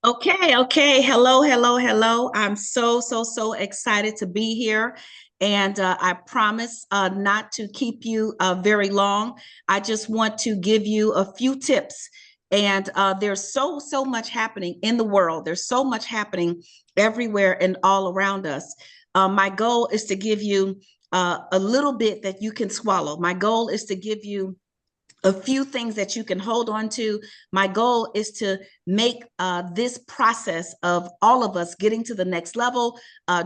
Okay. Hello. I'm so excited to be here. And I promise not to keep you very long. I just want to give you a few tips. And there's so much happening in the world. There's so much happening everywhere and all around us. My goal is to give you a little bit that you can swallow. My goal is to give you a few things that you can hold on to. My goal is to make this process of all of us getting to the next level,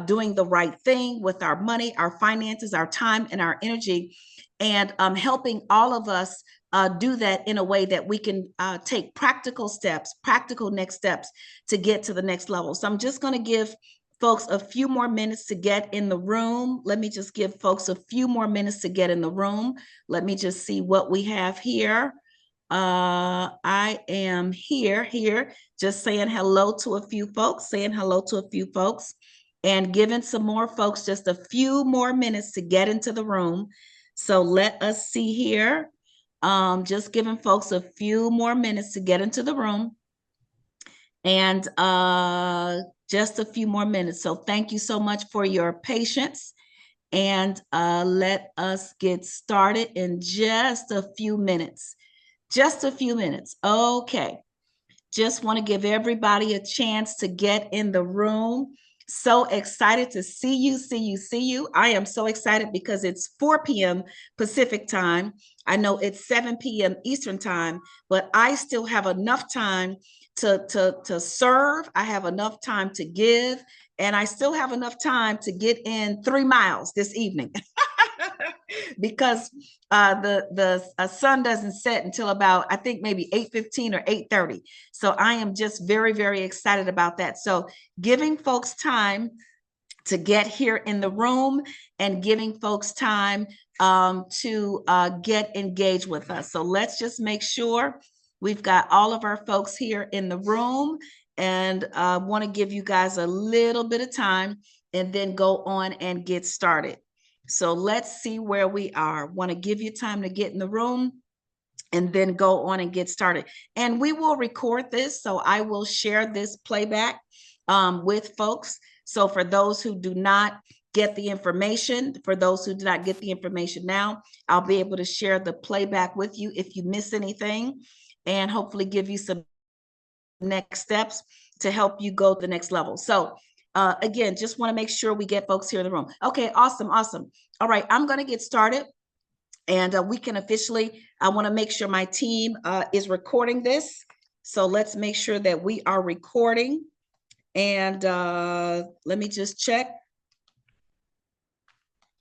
doing the right thing with our money, our finances, our time, and our energy, and helping all of us do that in a way that we can take practical steps, practical next steps to get to the next level. So I'm just going to give folks a few more minutes to get in the room. Let me just give folks a few more minutes to get in the room. Let me just see what we have here. I am here, just saying hello to a few folks, and giving some more folks just a few more minutes to get into the room. So let us see here. Just giving folks a few more minutes to get into the room. And just a few more minutes. So thank you so much for your patience. And let us get started in just a few minutes. Just a few minutes. Okay. Just want to give everybody a chance to get in the room. So excited to see you. I am so excited because it's 4 p.m. Pacific time. I know it's 7 p.m. Eastern time, but I still have enough time to serve. I have enough time to give, and I still have enough time to get in 3 miles this evening. Because the sun doesn't set until about, I think, maybe 8:15 or 8:30. So I am just very excited about that. So giving folks time to get here in the room and giving folks time to get engaged with us. So let's just make sure we've got all of our folks here in the room, and want to give you guys a little bit of time and then go on and get started. So let's see where we are. Want to give you time to get in the room and then go on and get started. And we will record this, so I will share this playback with folks. So for those who do not get the information, for those who do not get the information now, I'll be able to share the playback with you if you miss anything, and hopefully give you some next steps to help you go to the next level. So again, just want to make sure we get folks here in the room. Okay, awesome. All right, I'm going to get started, and we can officially, I want to make sure my team is recording this. So let's make sure that we are recording. And let me just check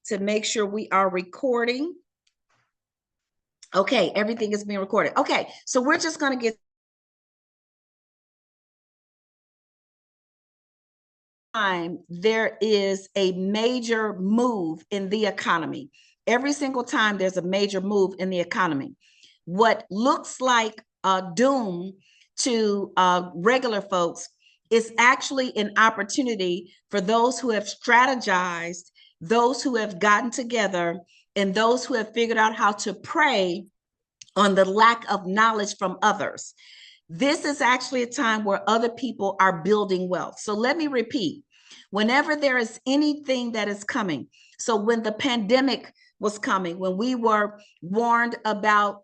to make sure we are recording. Okay, everything is being recorded. Okay, so we're just going to get time there is a major move in the economy. Every single time there's a major move in the economy, what looks like doom to regular folks is actually an opportunity for those who have strategized, those who have gotten together, and those who have figured out how to prey on the lack of knowledge from others. This is actually a time where other people are building wealth. So let me repeat, whenever there is anything that is coming, so when the pandemic was coming, when we were warned about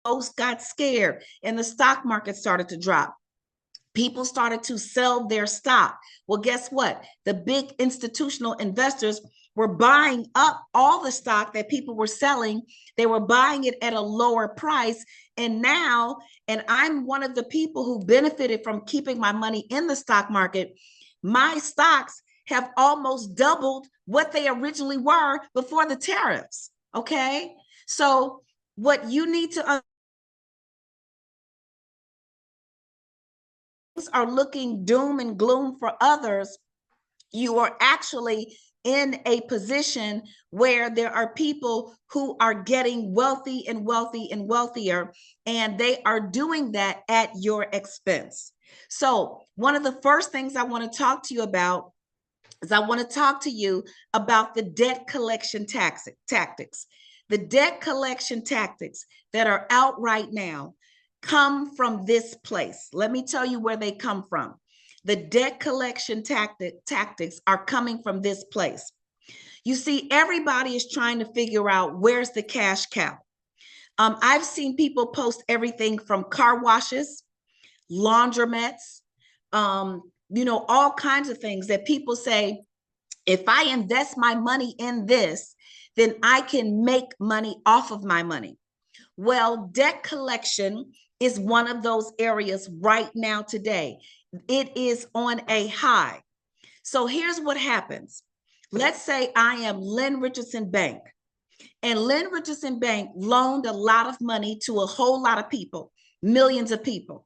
folks got scared and the stock market started to drop. People started to sell their stock. Well, guess what? The big institutional investors were buying up all the stock that people were selling. They were buying it at a lower price. And now, and I'm one of the people who benefited from keeping my money in the stock market. My stocks have almost doubled what they originally were before the tariffs. Okay. So, what you need to are looking doom and gloom for others, you are actually in a position where there are people who are getting wealthy and wealthier, and they are doing that at your expense. So one of the first things I want to talk to you about is I want to talk to you about the debt collection tactics. The debt collection tactics that are out right now come from this place. Let me tell you where they come from. The debt collection tactics are coming from this place. You see, everybody is trying to figure out where's the cash cow. I've seen people post everything from car washes, laundromats, all kinds of things that people say, if I invest my money in this, then I can make money off of my money. Well, debt collection is one of those areas right now today. It is on a high. So here's what happens. Let's say I am Lynn Richardson Bank, and Lynn Richardson Bank loaned a lot of money to a whole lot of people, millions of people.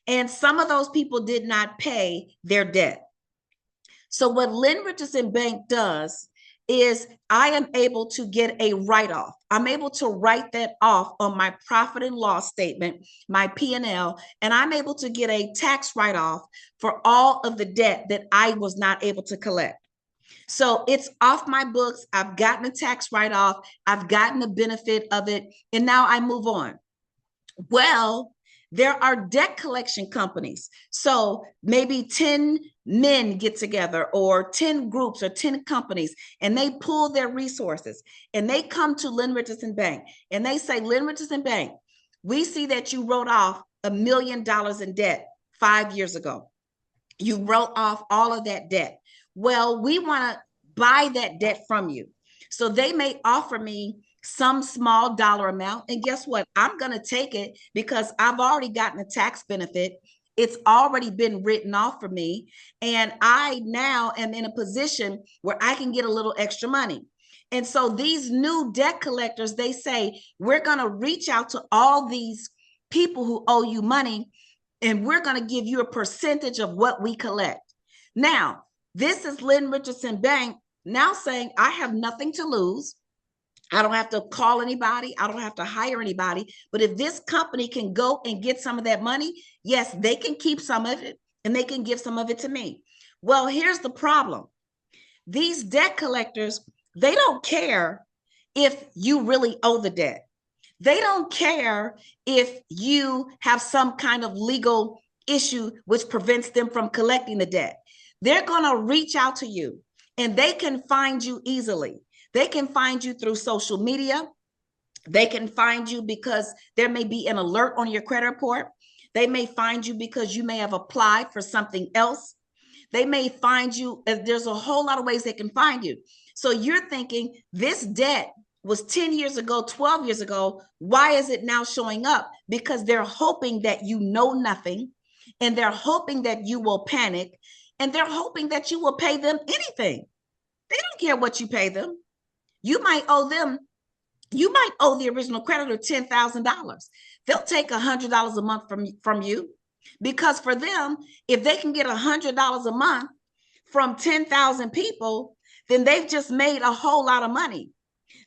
And some of those people did not pay their debt. So what Lynn Richardson Bank does is I am able to get a write-off. I'm able to write that off on my profit and loss statement, my P&L, and I'm able to get a tax write-off for all of the debt that I was not able to collect. So it's off my books. I've gotten a tax write-off. I've gotten the benefit of it. And now I move on. Well, there are debt collection companies. So maybe 10 men get together, or 10 groups, or 10 companies, and they pull their resources and they come to Lynn Richardson Bank and they say, Lynn Richardson Bank, we see that you wrote off $1 million in debt 5 years ago. You wrote off all of that debt. Well, we want to buy that debt from you. So they may offer me some small dollar amount. And guess what? I'm going to take it because I've already gotten a tax benefit. It's already been written off for me. And I now am in a position where I can get a little extra money. And so these new debt collectors, they say, we're going to reach out to all these people who owe you money, and we're going to give you a percentage of what we collect. Now, this is Lynn Richardson Bank now saying, I have nothing to lose. I don't have to call anybody. I don't have to hire anybody. But if this company can go and get some of that money, yes, they can keep some of it and they can give some of it to me. Well, here's the problem. These debt collectors, they don't care if you really owe the debt. They don't care if you have some kind of legal issue which prevents them from collecting the debt. They're going to reach out to you, and they can find you easily. They can find you through social media. They can find you because there may be an alert on your credit report. They may find you because you may have applied for something else. They may find you, there's a whole lot of ways they can find you. So you're thinking, this debt was 10 years ago, 12 years ago. Why is it now showing up? Because they're hoping that you know nothing, and they're hoping that you will panic, and they're hoping that you will pay them anything. They don't care what you pay them. You might owe the original creditor $10,000. They'll take $100 a month from you, because for them, if they can get $100 a month from 10,000 people, then they've just made a whole lot of money.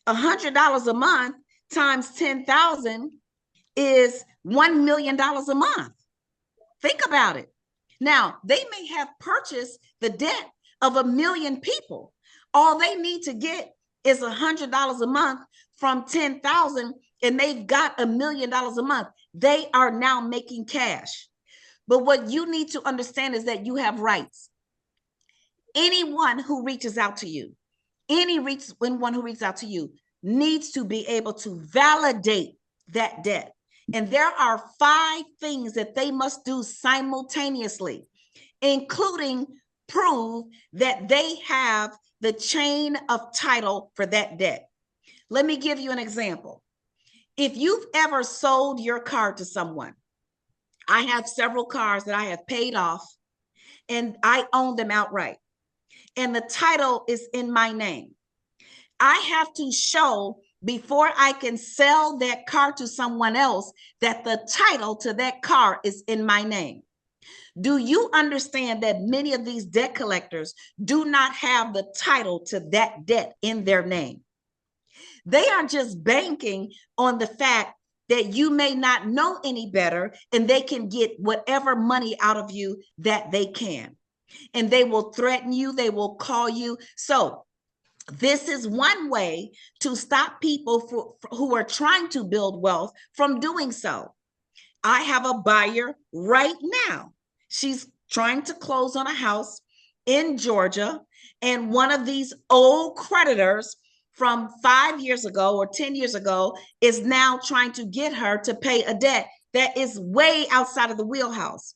$100 a month times 10,000 is $1 million a month. Think about it. Now, they may have purchased the debt of 1 million people. All they need to get is $100 a month from 10,000, and they've got $1 million a month. They are now making cash. But what you need to understand is that you have rights. Anyone who reaches out to you, anyone who reaches out to you needs to be able to validate that debt. And there are 5 things that they must do simultaneously, including prove that they have the chain of title for that debt. Let me give you an example. If you've ever sold your car to someone, I have several cars that I have paid off and I own them outright, and the title is in my name. I have to show, before I can sell that car to someone else, that the title to that car is in my name. Do you understand that many of these debt collectors do not have the title to that debt in their name? They are just banking on the fact that you may not know any better, and they can get whatever money out of you that they can. And they will threaten you, they will call you. So this is one way to stop people who are trying to build wealth from doing so. I have a buyer right now. She's trying to close on a house in Georgia, and one of these old creditors from 5 years ago or 10 years ago is now trying to get her to pay a debt that is way outside of the wheelhouse.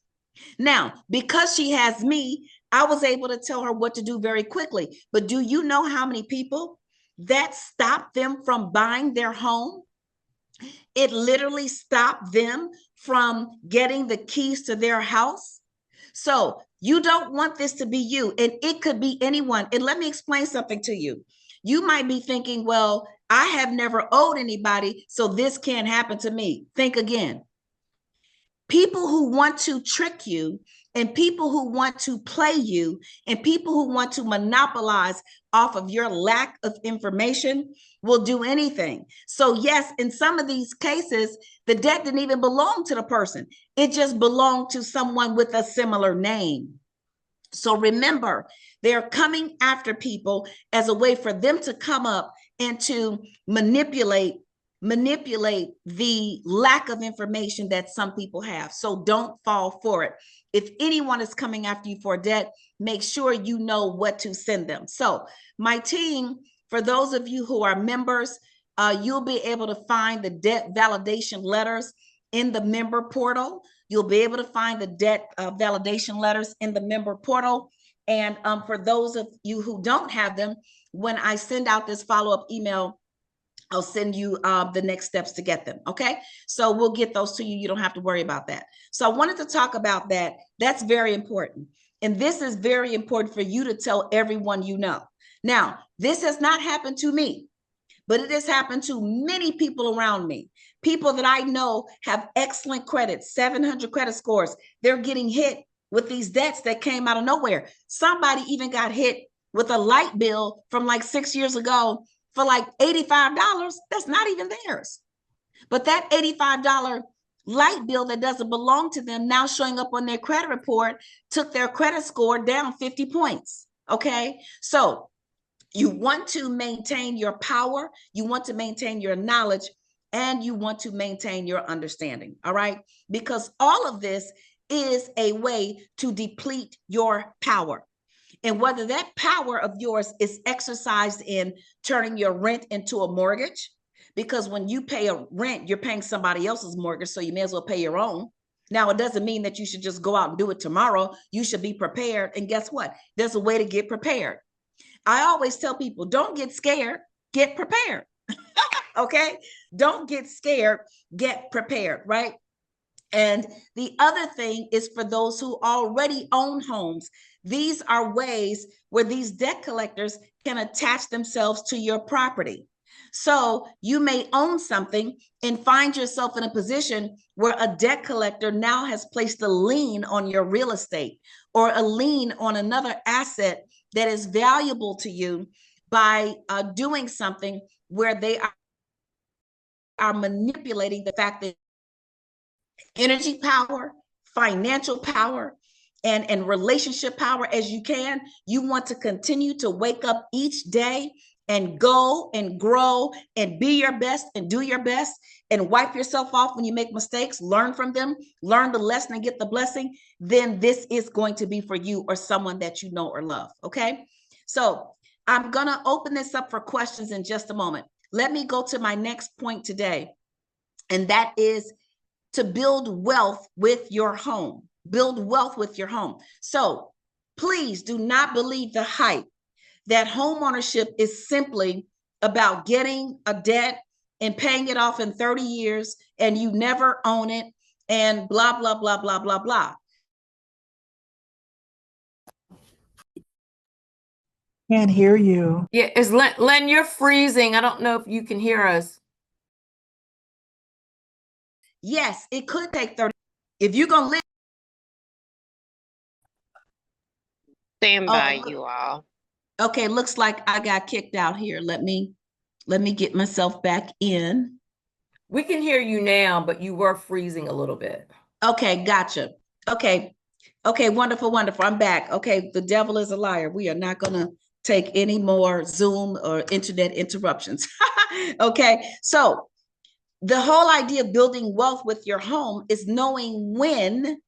Now, because she has me, I was able to tell her what to do very quickly. But do you know how many people that stopped them from buying their home? It literally stopped them from getting the keys to their house. So you don't want this to be you, and it could be anyone. And let me explain something to you. You might be thinking, well, I have never owed anybody, so this can't happen to me. Think again. People who want to trick you, and people who want to play you, and people who want to monopolize off of your lack of information will do anything. So yes, in some of these cases, the debt didn't even belong to the person. It just belonged to someone with a similar name. So remember, they're coming after people as a way for them to come up and to manipulate the lack of information that some people have. So don't fall for it. If anyone is coming after you for debt, make sure you know what to send them. So my team, for those of you who are members, you'll be able to find the debt validation letters in the member portal. You'll be able to find the debt validation letters in the member portal. And for those of you who don't have them, when I send out this follow-up email, I'll send you the next steps to get them. Okay. So we'll get those to you. You don't have to worry about that. So I wanted to talk about that. That's very important. And this is very important for you to tell everyone you know. Now, this has not happened to me, but it has happened to many people around me. People that I know have excellent credit, 700 credit scores. They're getting hit with these debts that came out of nowhere. Somebody even got hit with a light bill from like 6 years ago for like $85. That's not even theirs. But that $85 light bill that doesn't belong to them now showing up on their credit report took their credit score down 50 points. Okay. So you want to maintain your power, you want to maintain your knowledge, and you want to maintain your understanding. All right. Because all of this is a way to deplete your power. And whether that power of yours is exercised in turning your rent into a mortgage, because when you pay a rent, you're paying somebody else's mortgage, so you may as well pay your own. Now, it doesn't mean that you should just go out and do it tomorrow. You should be prepared. And guess what? There's a way to get prepared. I always tell people, don't get scared, get prepared. Okay? Don't get scared, get prepared, right? And the other thing is for those who already own homes. These are ways where these debt collectors can attach themselves to your property. So you may own something and find yourself in a position where a debt collector now has placed a lien on your real estate or a lien on another asset that is valuable to you by doing something where they are manipulating the fact that energy power, financial power, and relationship power as you can. You want to continue to wake up each day and go and grow and be your best and do your best and wipe yourself off when you make mistakes, learn from them, learn the lesson and get the blessing, then this is going to be for you or someone that you know or love. Okay. So I'm going to open this up for questions in just a moment. Let me go to my next point today. And that is to build wealth with your home. Build wealth with your home. So please do not believe the hype that home ownership is simply about getting a debt and paying it off in 30 years and you never own it and blah, blah, blah, blah, blah, blah. Can't hear you. Yeah, is Len, you're freezing. I don't know if you can hear us. Yes, it could take 30. If you're going to live. Stand by, you all. Okay, looks like I got kicked out here. Let me get myself back in. We can hear you now, but you were freezing a little bit. Okay, gotcha. Okay. Okay, wonderful, wonderful. I'm back. Okay, the devil is a liar. We are not going to take any more Zoom or internet interruptions. Okay, so the whole idea of building wealth with your home is knowing when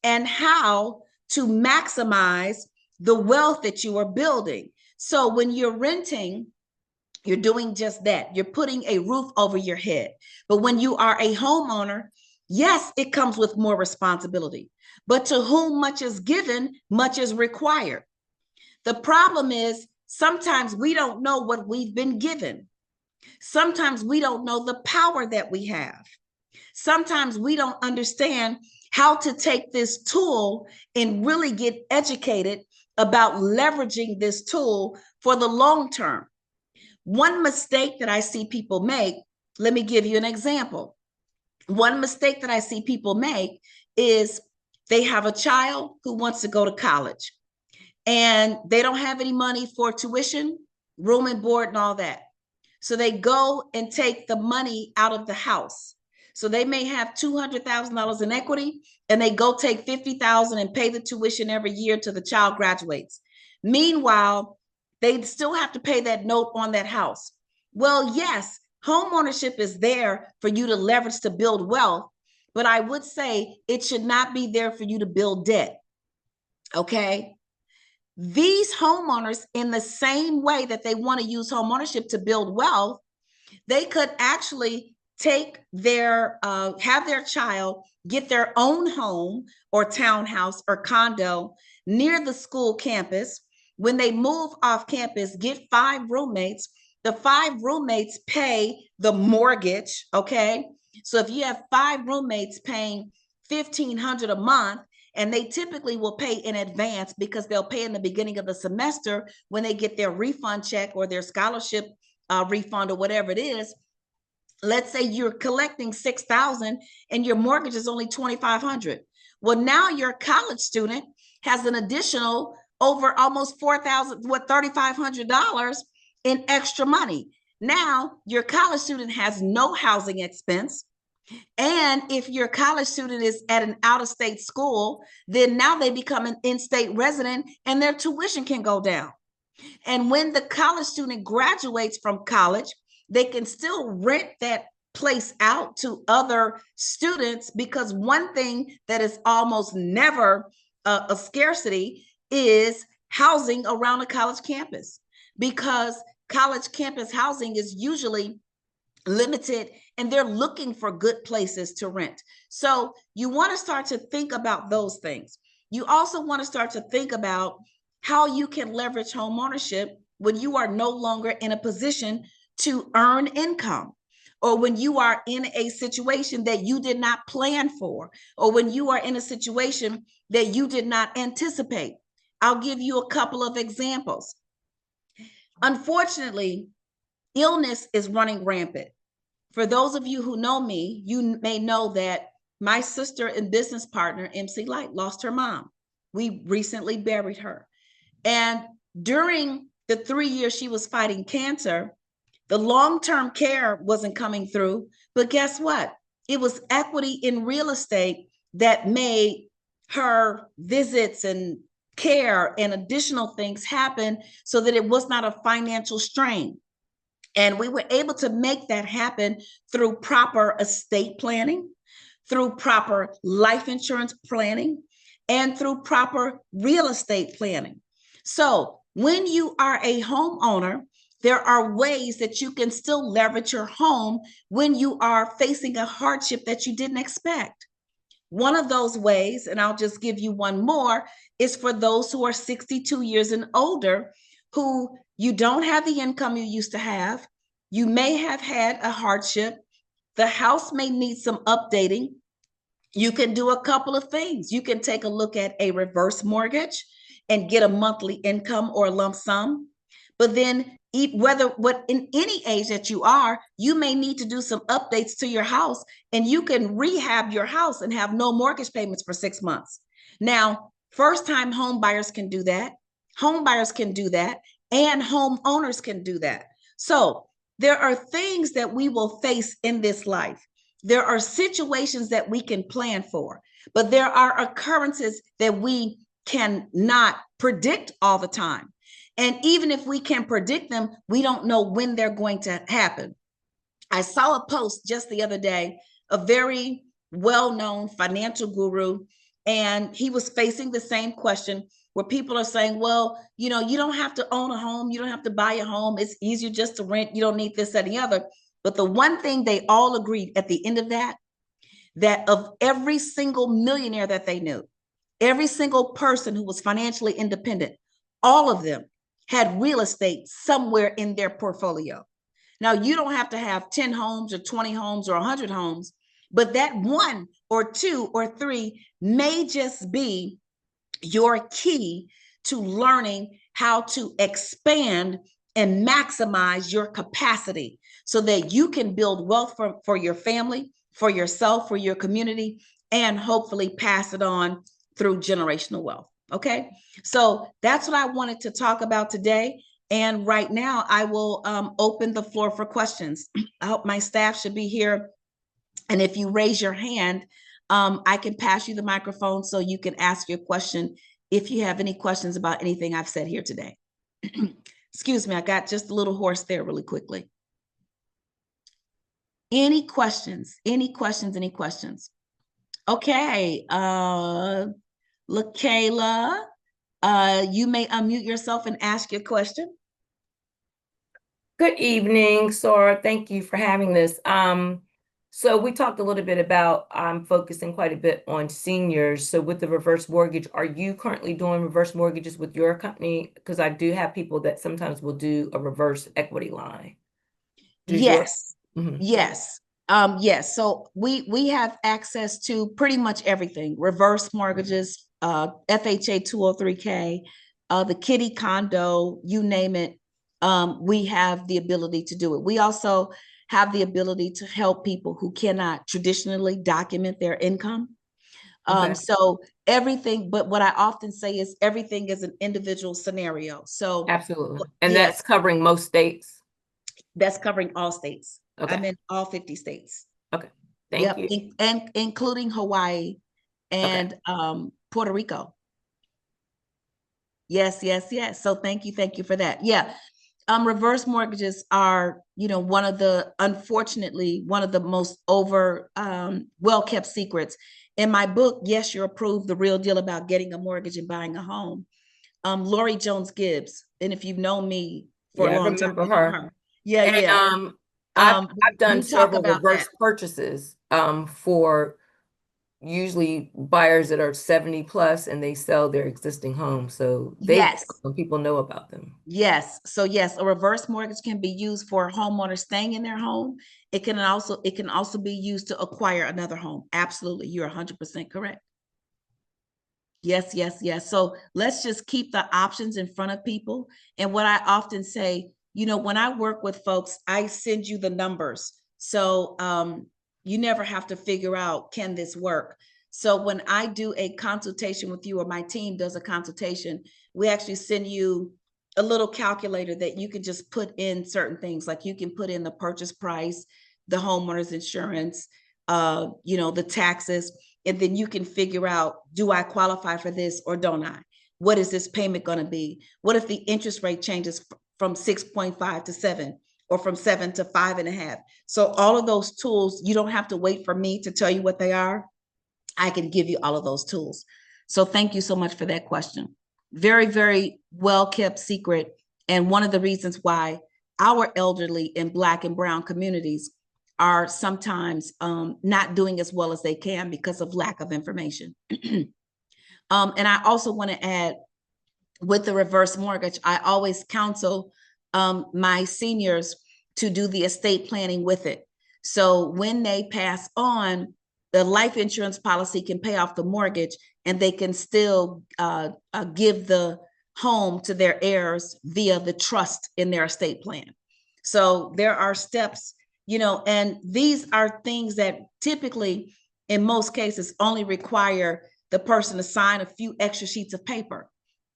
and how to maximize the wealth that you are building. So when you're renting, you're doing just that. You're putting a roof over your head. But when you are a homeowner, yes, it comes with more responsibility. But to whom much is given, much is required. The problem is sometimes we don't know what we've been given. Sometimes we don't know the power that we have. Sometimes we don't understand how to take this tool and really get educated about leveraging this tool for the long term. One mistake that I see people make, let me give you an example. One mistake that I see people make is they have a child who wants to go to college and they don't have any money for tuition, room and board and all that. So they go and take the money out of the house. So they may have $200,000 in equity and they go take $50,000 and pay the tuition every year till the child graduates. Meanwhile, they still have to pay that note on that house. Well, yes, homeownership is there for you to leverage to build wealth, but I would say it should not be there for you to build debt. Okay. These homeowners, in the same way that they want to use homeownership to build wealth, they could actually take their, have their child get their own home or townhouse or condo near the school campus. When they move off campus, get 5 roommates. The 5 roommates pay the mortgage, okay? So if you have 5 roommates paying $1,500 a month, and they typically will pay in advance because they'll pay in the beginning of the semester when they get their refund check or their scholarship refund or whatever it is. Let's say you're collecting $6,000 and your mortgage is only $2,500. Well, now your college student has an additional over almost $3,500 in extra money. Now your college student has no housing expense. And if your college student is at an out-of-state school, then now they become an in-state resident and their tuition can go down. And when the college student graduates from college, they can still rent that place out to other students, because one thing that is almost never a scarcity is housing around a college campus, because college campus housing is usually limited and they're looking for good places to rent. So you want to start to think about those things. You also want to start to think about how you can leverage home ownership when you are no longer in a position to earn income, or when you are in a situation that you did not plan for, or when you are in a situation that you did not anticipate. I'll give you a couple of examples. Unfortunately, illness is running rampant. For those of you who know me, you may know that my sister and business partner, MC Light, lost her mom. We recently buried her. And during the 3 years she was fighting cancer, the long-term care wasn't coming through. But guess what? It was equity in real estate that made her visits and care and additional things happen so that it was not a financial strain. And we were able to make that happen through proper estate planning, through proper life insurance planning, and through proper real estate planning. So when you are a homeowner, there are ways that you can still leverage your home when you are facing a hardship that you didn't expect. One of those ways, and I'll just give you one more, is for those who are 62 years and older, who you don't have the income you used to have. You may have had a hardship. The house may need some updating. You can do a couple of things. You can take a look at a reverse mortgage and get a monthly income or lump sum. But then in any age that you are, you may need to do some updates to your house, and you can rehab your house and have no mortgage payments for 6 months. Now, first-time home buyers can do that. Home buyers can do that, and homeowners can do that. So there are things that we will face in this life. There are situations that we can plan for, but there are occurrences that we cannot predict all the time. And even if we can predict them, we don't know when they're going to happen. I saw a post just the other day, a very well-known financial guru, and he was facing the same question where people are saying, well, you know, you don't have to own a home, you don't have to buy a home, it's easier just to rent, you don't need this, that, and the other. But the one thing they all agreed at the end of that, that of every single millionaire that they knew, every single person who was financially independent, all of them had real estate somewhere in their portfolio. Now, you don't have to have 10 homes or 20 homes or 100 homes, but that one or two or three may just be your key to learning how to expand and maximize your capacity so that you can build wealth for your family, for yourself, for your community, and hopefully pass it on through generational wealth. Okay, so that's what I wanted to talk about today. And right now, I will open the floor for questions. I hope my staff should be here. And if you raise your hand, I can pass you the microphone so you can ask your question if you have any questions about anything I've said here today. Excuse me, I got just a little hoarse there really quickly. Any questions? Any questions? Any questions? Okay, LaKayla, you may unmute yourself and ask your question. Good evening, Sora. Thank you for having this. So we talked a little bit about focusing quite a bit on seniors. So with the reverse mortgage, are you currently doing reverse mortgages with your company? Because I do have people that sometimes will do a reverse equity line. Yes. Yes. Yes. So we have access to pretty much everything: reverse mortgages, FHA 203K, the kitty condo, you name it. We have the ability to do it. We also have the ability to help people who cannot traditionally document their income. Okay. So everything, but what I often say is everything is an individual scenario. So Absolutely. And yes, that's covering most states? that's covering all states. Okay. I'm in all 50 states. Okay. Thank you. And including Hawaii and Puerto Rico. Yes, yes, yes. So thank you for that. Yeah. Reverse mortgages are, you know, unfortunately, one of the most well-kept secrets. In my book, Yes, You're Approved, The Real Deal About Getting a Mortgage and Buying a Home, Lori Jones Gibbs, and if you've known me for a long time, I remember her. Yeah, and, yeah. I've done we talk several about reverse that. purchases for usually buyers that are 70 plus and they sell their existing home. So Yes. people know about them. Yes. So yes, a reverse mortgage can be used for homeowners staying in their home. It can also be used to acquire another home. Absolutely. You're 100% correct. Yes, yes, yes. So let's just keep the options in front of people. And what I often say, you know, when I work with folks, I send you the numbers. So you never have to figure out, can this work? So when I do a consultation with you, or my team does a consultation, we actually send you a little calculator that you can just put in certain things. Like you can put in the purchase price, the homeowner's insurance, you know, the taxes. And then you can figure out, do I qualify for this or don't I? What is this payment going to be? What if the interest rate changes from 6.5 to 7, or from 7 to 5.5? So all of those tools, you don't have to wait for me to tell you what they are. I can give you all of those tools. So thank you so much for that question. Very, very well kept secret. And one of the reasons why our elderly in Black and brown communities are sometimes not doing as well as they can because of lack of information. And I also want to add, with the reverse mortgage, I always counsel my seniors to do the estate planning with it. So when they pass on, the life insurance policy can pay off the mortgage, and they can still give the home to their heirs via the trust in their estate plan. So there are steps, you know, and these are things that typically, in most cases, only require the person to sign a few extra sheets of paper.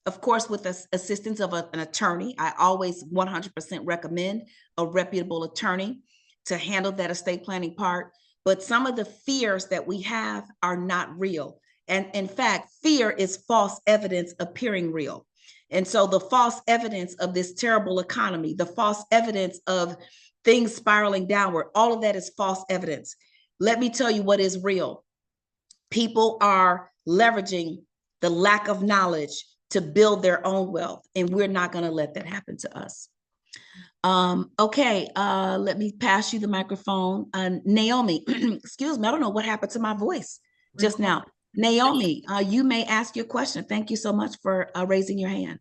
Of course, with the assistance of an attorney. I always 100% recommend a reputable attorney to handle that estate planning part. but some of the fears that we have are not real. And in fact, fear is false evidence appearing real. And so the false evidence of this terrible economy, the false evidence of things spiraling downward, all of that is false evidence. Let me tell you what is real. People are leveraging the lack of knowledge to build their own wealth, and we're not going to let that happen to us. Okay, let me pass you the microphone. Naomi, excuse me, I don't know what happened to my voice just now. Naomi, you may ask your question. Thank you so much for raising your hand.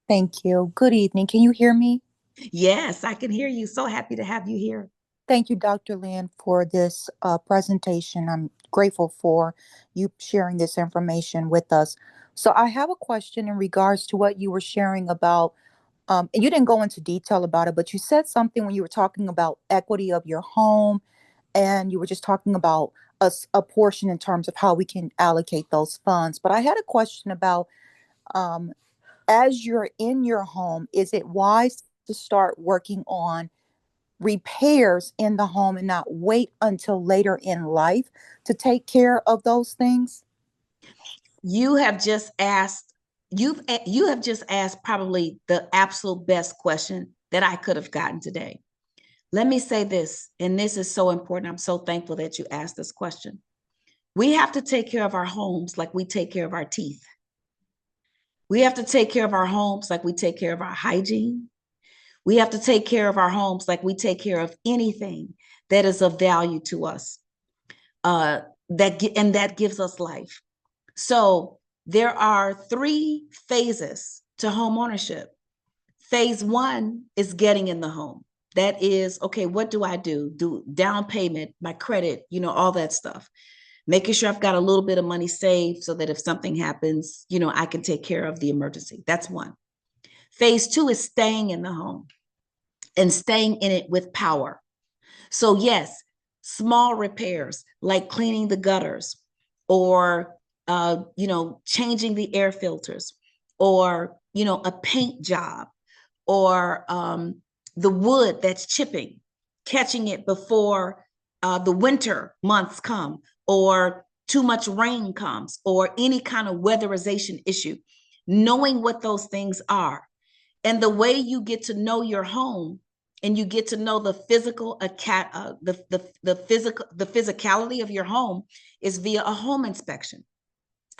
Thank you. Good evening. Can you hear me? Yes, I can hear you. So happy to have you here. Thank you, Dr. Lynn, for this presentation. I'm grateful for you sharing this information with us. So I have a question in regards to what you were sharing about, and you didn't go into detail about it, but you said something when you were talking about equity of your home, and you were just talking about a portion in terms of how we can allocate those funds. But I had a question about, as you're in your home, is it wise to start working on repairs in the home and not wait until later in life to take care of those things? You have just asked, you have just asked probably the absolute best question that I could have gotten today. Let me say this, and this is so important. I'm so thankful that you asked this question. We have to take care of our homes like we take care of our teeth. We have to take care of our homes like we take care of our hygiene. We have to take care of our homes like we take care of anything that is of value to us, that gives us life. So there are 3 phases to home ownership. Phase 1 is getting in the home. That is, okay, what do I do? Do down payment, my credit, all that stuff. Making sure I've got a little bit of money saved so that if something happens, I can take care of the emergency. That's 1. Phase 2 is staying in the home and staying in it with power. So yes, small repairs like cleaning the gutters or, changing the air filters or, a paint job or the wood that's chipping, catching it before the winter months come or too much rain comes or any kind of weatherization issue, knowing what those things are. And the way you get to know your home and you get to know the physicality of your home is via a home inspection.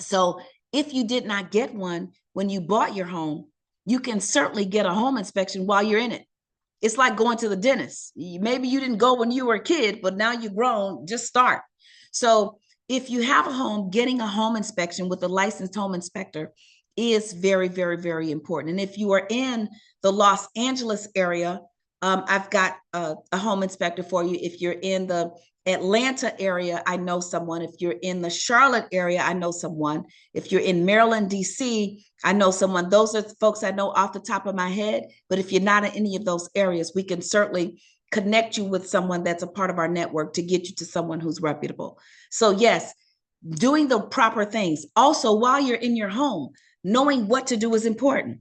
So if you did not get one when you bought your home, you can certainly get a home inspection while you're in it. It's like going to the dentist. Maybe you didn't go when you were a kid, but now you're grown, just start. So if you have a home, getting a home inspection with a licensed home inspector is very, very, very important. And if you are in the Los Angeles area, I've got a home inspector for you. If you're in the Atlanta area, I know someone. If you're in the Charlotte area, I know someone. If you're in Maryland, DC, I know someone. Those are the folks I know off the top of my head. But if you're not in any of those areas, we can certainly connect you with someone that's a part of our network to get you to someone who's reputable. So yes, doing the proper things. Also, while you're in your home, knowing what to do is important.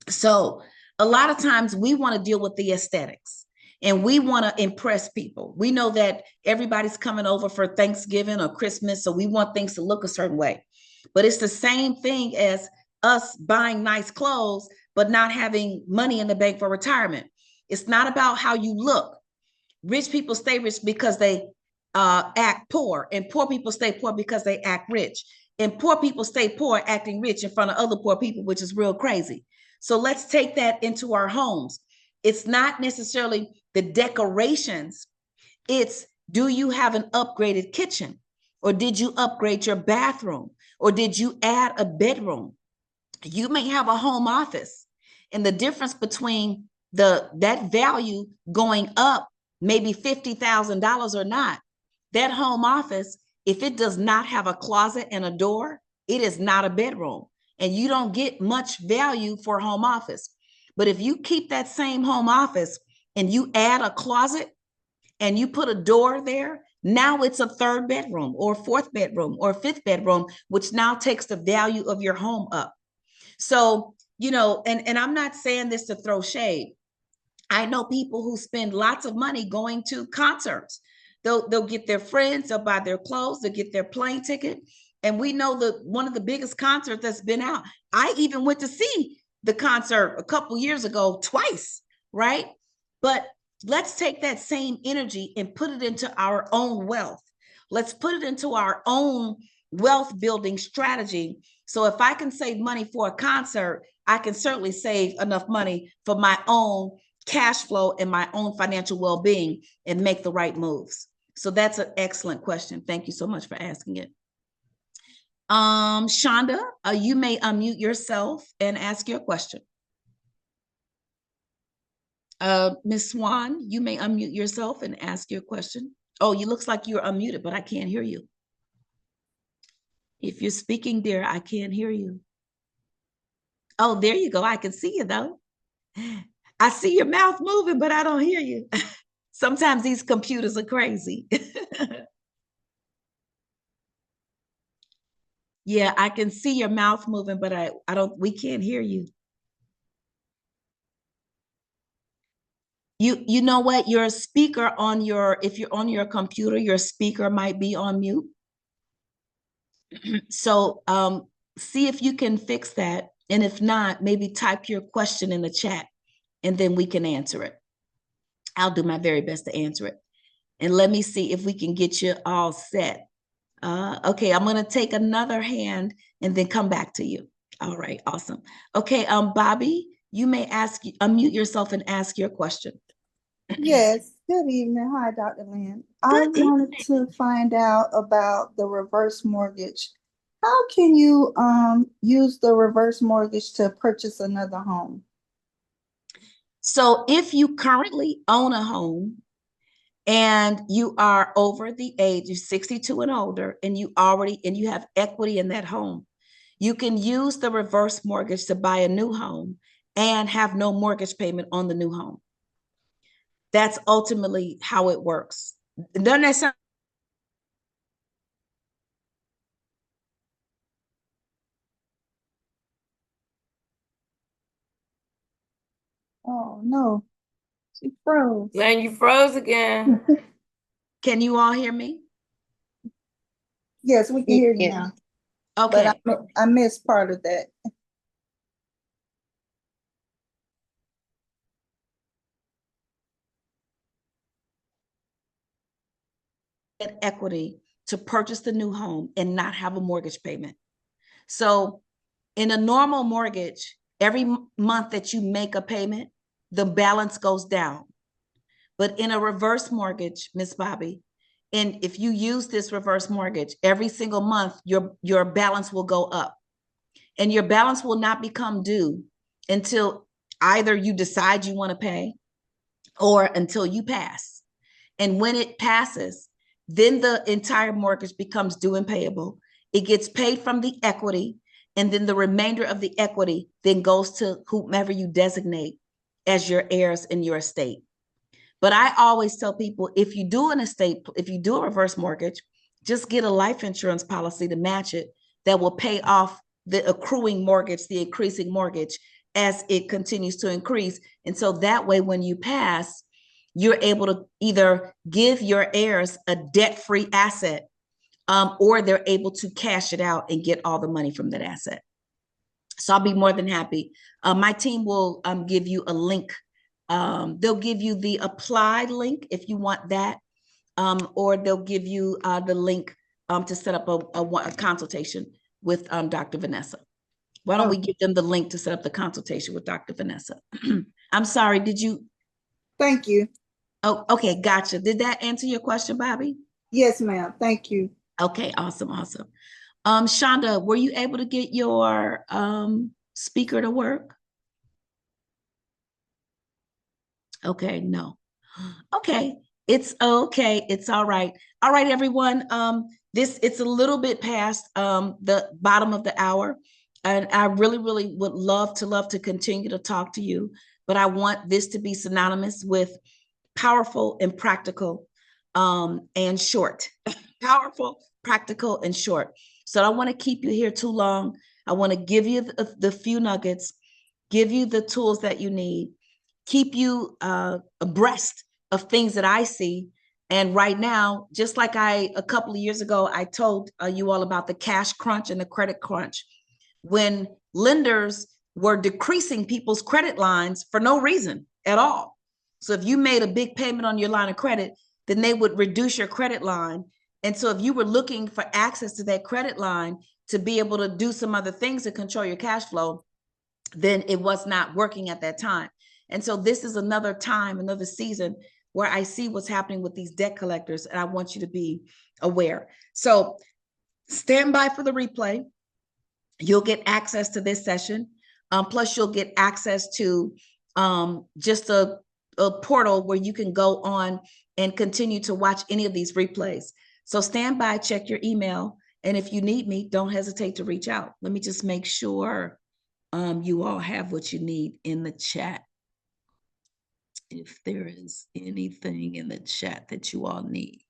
So a lot of times we want to deal with the aesthetics and we want to impress people. We know that everybody's coming over for Thanksgiving or Christmas, so we want things to look a certain way. But it's the same thing as us buying nice clothes, but not having money in the bank for retirement. It's not about how you look. Rich people stay rich because they act poor, and poor people stay poor because they act rich. And poor people stay poor acting rich in front of other poor people, which is real crazy. So let's take that into our homes. It's not necessarily the decorations. It's, do you have an upgraded kitchen? Or did you upgrade your bathroom? Or did you add a bedroom? You may have a home office. And the difference between that value going up maybe $50,000 or not, that home office, if it does not have a closet and a door, it is not a bedroom. And you don't get much value for a home office. But if you keep that same home office and you add a closet and you put a door there, now it's a 3rd bedroom or 4th bedroom or 5th bedroom, which now takes the value of your home up. So, and I'm not saying this to throw shade. I know people who spend lots of money going to concerts. They'll get their friends, they'll buy their clothes, they'll get their plane ticket. And we know that one of the biggest concerts that's been out. I even went to see the concert a couple years ago twice, right? But let's take that same energy and put it into our own wealth. Let's put it into our own wealth building strategy. So if I can save money for a concert, I can certainly save enough money for my own cash flow and my own financial well-being and make the right moves. So that's an excellent question. Thank you so much for asking it. Shonda, you may unmute yourself and ask your question. Ms. Swan, you may unmute yourself and ask your question. Oh, you looks like you're unmuted, but I can't hear you. If you're speaking, dear, I can't hear you. Oh, there you go. I can see you though. I see your mouth moving, but I don't hear you. Sometimes these computers are crazy. Yeah, I can see your mouth moving, but we can't hear you. You know what? Your speaker on if you're on your computer, your speaker might be on mute. So see if you can fix that. And if not, maybe type your question in the chat and then we can answer it. I'll do my very best to answer it. And let me see if we can get you all set. Okay, I'm gonna take another hand and then come back to you. All right, awesome. Okay, Bobby, you may unmute yourself and ask your question. Yes, good evening. Hi, Dr. Lynn. I Good evening. wanted to find out about the reverse mortgage. How can you use the reverse mortgage to purchase another home? So if you currently own a home and you are over the age of 62 and older, and you have equity in that home, you can use the reverse mortgage to buy a new home and have no mortgage payment on the new home. That's ultimately how it works. It doesn't necessarily. Oh, no, she froze. Lynn, you froze again. Can you all hear me? Yes, we can hear you Yeah. now, Okay. but I missed part of that. Get equity to purchase the new home and not have a mortgage payment. So in a normal mortgage, every month that you make a payment, the balance goes down. But in a reverse mortgage, Miss Bobby, and if you use this reverse mortgage, every single month, your balance will go up. And your balance will not become due until either you decide you want to pay or until you pass. And when it passes, then the entire mortgage becomes due and payable. It gets paid from the equity, and then the remainder of the equity then goes to whomever you designate as your heirs in your estate. But I always tell people, if you do a reverse mortgage, just get a life insurance policy to match it that will pay off the accruing mortgage, the increasing mortgage as it continues to increase. And so that way, when you pass, you're able to either give your heirs a debt-free asset, or they're able to cash it out and get all the money from that asset. So I'll be more than happy. My team will give you a link. They'll give you the applied link if you want that, or they'll give you the link to set up a consultation with Dr. Vanessa. Why don't we give them the link to set up the consultation with Dr. Vanessa? I'm sorry, did you? Thank you. Oh, okay, gotcha. Did that answer your question, Bobby? Yes, ma'am. Thank you. Okay, awesome. Shonda, were you able to get your speaker to work? Okay, no. Okay, it's okay. It's all right. All right, everyone. It's a little bit past the bottom of the hour, and I really, really would love to continue to talk to you, but I want this to be synonymous with powerful and practical, and short. Powerful, practical, and short. So I don't want to keep you here too long. I want to give you the few nuggets, give you the tools that you need, keep you abreast of things that I see And right now, just like a couple of years ago, I told you all about the cash crunch and the credit crunch, when lenders were decreasing people's credit lines for no reason at all. So if you made a big payment on your line of credit, then they would reduce your credit line. And so if you were looking for access to that credit line to be able to do some other things to control your cash flow, then it was not working at that time. And so this is another time, another season where I see what's happening with these debt collectors, and I want you to be aware. So stand by for the replay. You'll get access to this session. Plus you'll get access to just a portal where you can go on and continue to watch any of these replays. So stand by, check your email. And if you need me, don't hesitate to reach out. Let me just make sure you all have what you need in the chat. If there is anything in the chat that you all need.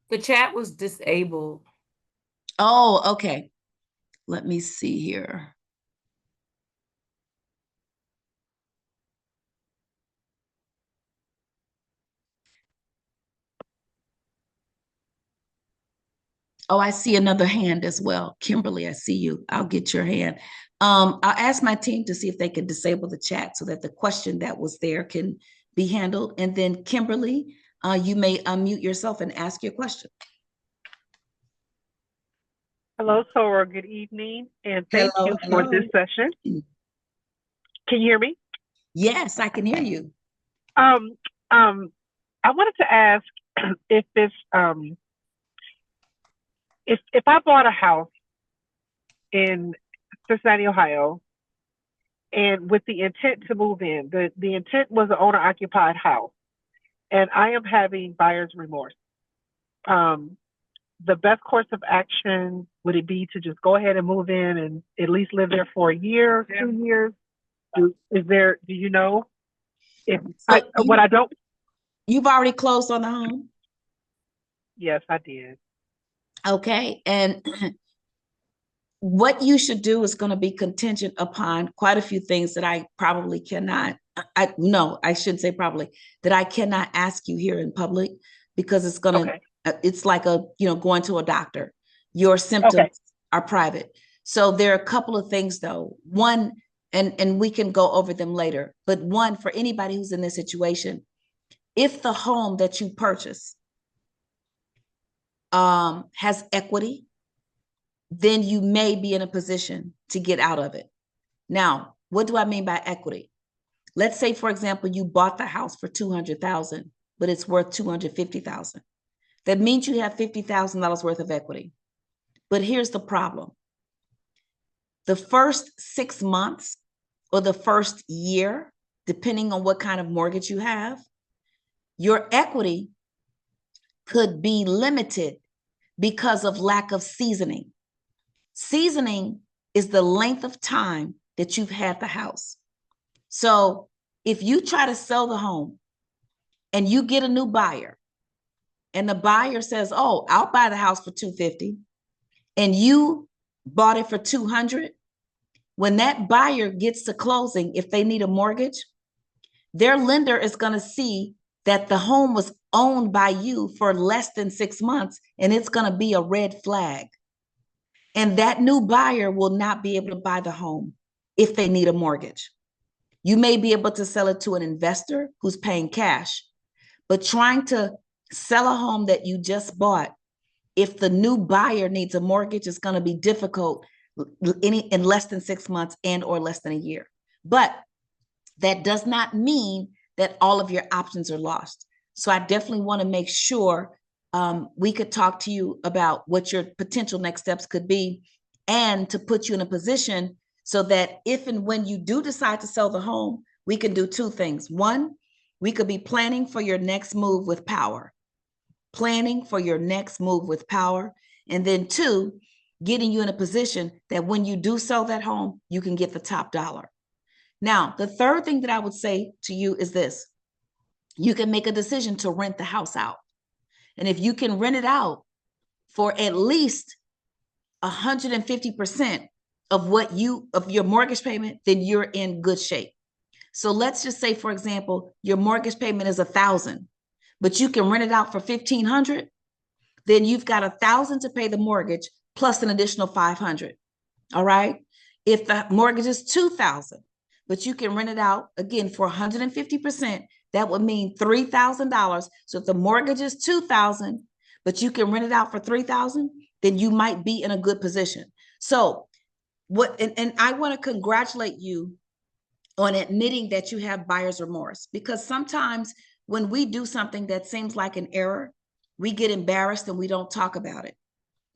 The chat was disabled. Oh, okay. Let me see here. Oh, I see another hand as well. Kimberly, I see you. I'll get your hand. I'll ask my team to see if they can disable the chat so that the question that was there can be handled. And then Kimberly, you may unmute yourself and ask your question. Hello, Sora. Good evening, and thank Hello, you for this session. Can you hear me? Yes, I can hear you. I wanted to ask if this, if I bought a house in Cincinnati, Ohio, and with the intent to move in, the intent was an owner-occupied house, and I am having buyer's remorse. The best course of action, would it be to just go ahead and move in and at least live there for a year, 2 years? Do you know? If So what I don't, you've already closed on the home? yes, I did. Okay. And what you should do is going to be contingent upon quite a few things that I probably cannot, I shouldn't say probably, that I cannot ask you here in public, because it's going to, it's like going to a doctor. Your symptoms are private. So there are a couple of things though. One, and we can go over them later, but one, for anybody who's in this situation, if the home that you purchase has equity, then you may be in a position to get out of it. Now, what do I mean by equity? Let's say, for example, you bought the house for $200,000, but it's worth $250,000. That means you have $50,000 worth of equity. But here's the problem. The first 6 months or the first year, depending on what kind of mortgage you have, your equity could be limited because of lack of seasoning. Seasoning is the length of time that you've had the house. So if you try to sell the home and you get a new buyer, and the buyer says, oh, I'll buy the house for $250,000, and you bought it for $200,000, when that buyer gets to closing, if they need a mortgage, their lender is going to see that the home was owned by you for less than 6 months, and it's going to be a red flag. And that new buyer will not be able to buy the home if they need a mortgage. You may be able to sell it to an investor who's paying cash, but trying to sell a home that you just bought, if the new buyer needs a mortgage, it's going to be difficult in less than 6 months and or less than a year. But that does not mean that all of your options are lost. So I definitely want to make sure we could talk to you about what your potential next steps could be, and to put you in a position so that if and when you do decide to sell the home, we can do two things. One, we could be planning for your next move with power. Planning for your next move with power. And then two, getting you in a position that when you do sell that home, you can get the top dollar. Now, the third thing that I would say to you is this. You can make a decision to rent the house out. And if you can rent it out for at least 150% of your mortgage payment, then you're in good shape. So let's just say, for example, your mortgage payment is $1,000, but you can rent it out for 1,500, then you've got 1,000 to pay the mortgage plus an additional 500. All right. If the mortgage is 2,000, but you can rent it out again for 150%, that would mean $3,000. So if the mortgage is 2,000, but you can rent it out for 3,000, then you might be in a good position. So and I want to congratulate you on admitting that you have buyer's remorse, because sometimes when we do something that seems like an error, we get embarrassed and we don't talk about it.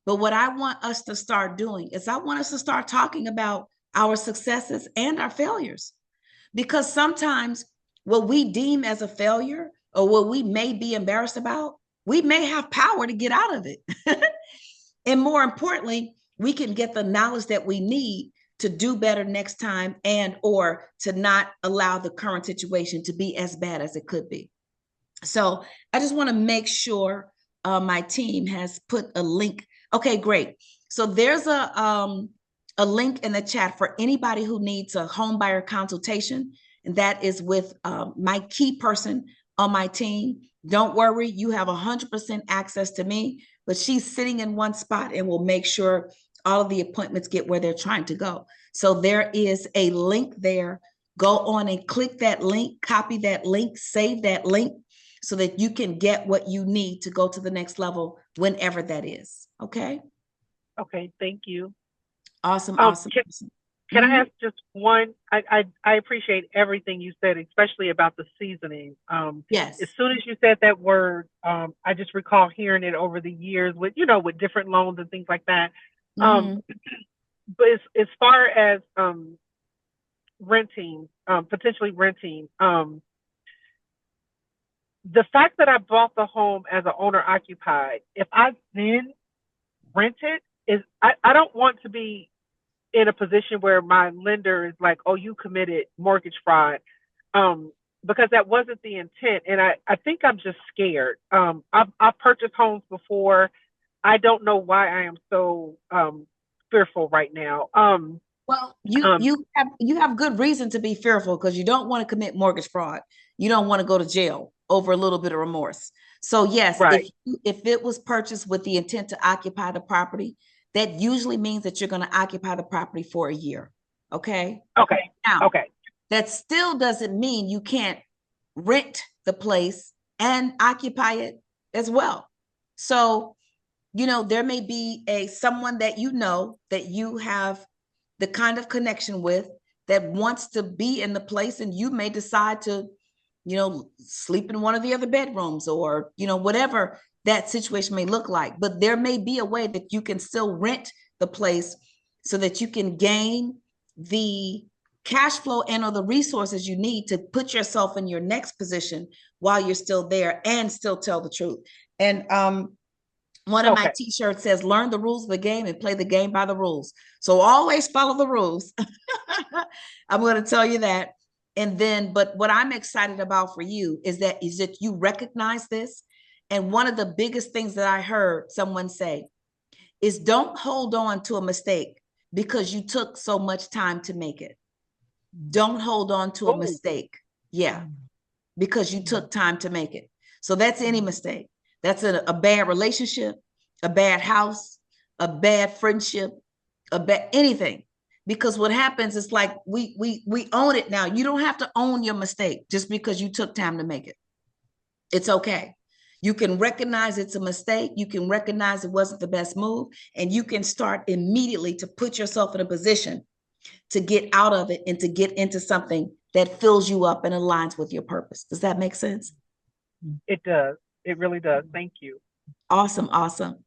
But what I want us to start doing is I want us to start talking about our successes and our failures, because sometimes what we deem as a failure or what we may be embarrassed about, we may have power to get out of it. And more importantly, we can get the knowledge that we need to do better next time, and or to not allow the current situation to be as bad as it could be. So I just want to make sure my team has put a link. Okay, great. So there's a link in the chat for anybody who needs a home buyer consultation, and that is with my key person on my team. Don't worry, you have 100% access to me, but she's sitting in one spot and will make sure all of the appointments get where they're trying to go. So there is a link there. Go on and click that link, copy that link, save that link, so that you can get what you need to go to the next level whenever that is. Okay. Okay. Thank you. Awesome. Awesome. Can I ask just one? I appreciate everything you said, especially about the seasoning. Yes. As soon as you said that word, I just recall hearing it over the years with, with different loans and things like that. But as far as renting, potentially renting, the fact that I bought the home as an owner occupied, if I then rent it, I don't want to be in a position where my lender is like, oh, you committed mortgage fraud, because that wasn't the intent. And I think I'm just scared. I've purchased homes before. I don't know why I am so fearful right now. Well, you have good reason to be fearful, because you don't want to commit mortgage fraud. You don't want to go to jail over a little bit of remorse. So yes, right. if it was purchased with the intent to occupy the property, that usually means that you're going to occupy the property for a year. Okay. Okay. Now, okay. That still doesn't mean you can't rent the place and occupy it as well. So, there may be someone that that you have the kind of connection with that wants to be in the place, and you may decide to, sleep in one of the other bedrooms, or, whatever that situation may look like. But there may be a way that you can still rent the place so that you can gain the cash flow and or the resources you need to put yourself in your next position while you're still there and still tell the truth. And one of my t-shirts says, learn the rules of the game and play the game by the rules. So always follow the rules. I'm going to tell you that. And then, but what I'm excited about for you is that you recognize this. And one of the biggest things that I heard someone say is, don't hold on to a mistake because you took so much time to make it. Don't hold on to a mistake. Yeah. Because you took time to make it. So that's any mistake. That's a bad relationship, a bad house, a bad friendship, a bad anything. Because what happens is, like, we own it now. You don't have to own your mistake just because you took time to make it. It's okay. You can recognize it's a mistake. You can recognize it wasn't the best move, and you can start immediately to put yourself in a position to get out of it and to get into something that fills you up and aligns with your purpose. Does that make sense? It does. It really does. Thank you. Awesome. Awesome.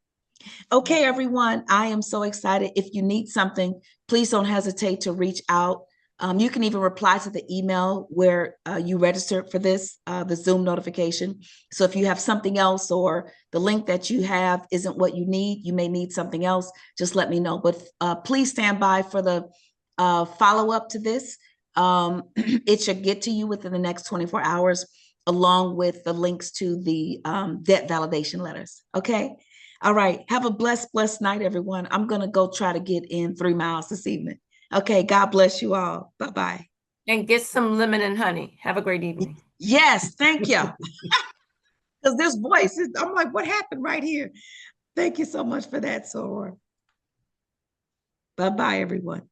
Okay, everyone. I am so excited. If you need something, please don't hesitate to reach out. You can even reply to the email where you registered for this, the Zoom notification. So if you have something else, or the link that you have isn't what you need, you may need something else, just let me know. But please stand by for the follow-up to this. It should get to you within the next 24 hours, along with the links to the debt validation letters. Okay. All right. Have a blessed night, everyone. I'm going to go try to get in 3 miles this evening. Okay. God bless you all. Bye-bye. And get some lemon and honey. Have a great evening. Yes. Thank you. because this voice is, I'm like, what happened right here? Thank you so much for that, Soror. Bye-bye, everyone.